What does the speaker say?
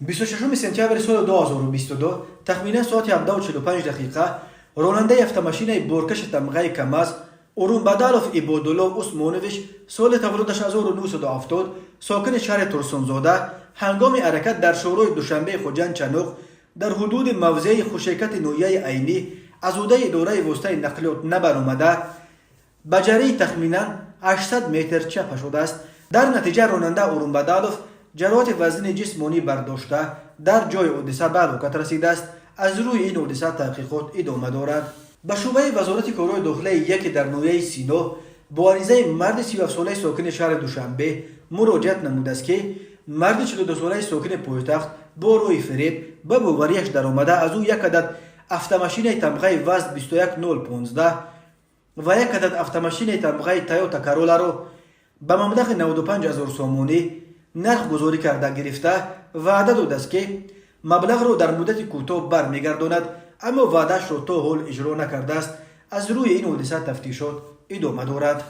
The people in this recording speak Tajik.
26 سپتامبر سال 2022 تخمینا ساعت 17:45 دقیقه راننده автомашинаи боркаши тамғаи камаз урумбадалов ибодулло усмонович соли таваллудаш 1970 сокини шаҳри турсунзода ҳангоми ҳаракат дар шӯрои душанбеи хуҷанд-чанӯқ дар ҳудуди мавзеи хушайкати ноҳияи айнӣ аз уҳдаи идораи воситаи нақлиёт набаромада ба ҷарии тахминан 800 метр чапа шудааст. дар натиҷа ронанда урумбадалов ҷароҳати вазнини ҷисмонӣ бардошта дар ҷои ҳодиса ба ҳалокат расидааст. аз рӯи ин ҳодиса таҳқиқот идома дорад. ба шӯъбаи вазорати корҳои дохилаи яке дар ноҳияи Сино бо аризаи марди 37-солаи сокини шаҳри Душанбе муроҷиат намудааст ки марди 42-солаи сокини пойтахт бо рӯи фиреб ба боварияш даромада аз ӯ як адад автомашинаи тамғаи ВАЗ 21015 ва як адад автомашинаи тамғаи Toyota Corolla-ро ба маблағи 95 000 сомонӣ нарх гузорӣ карда гирифта ваъда додааст ки маблағро дар муддати кӯтоҳ бармегардонад, аммо ваъдаашро то ҳол иҷро накардааст. аз рӯи ин ҳодиса тафтишот идома дорад.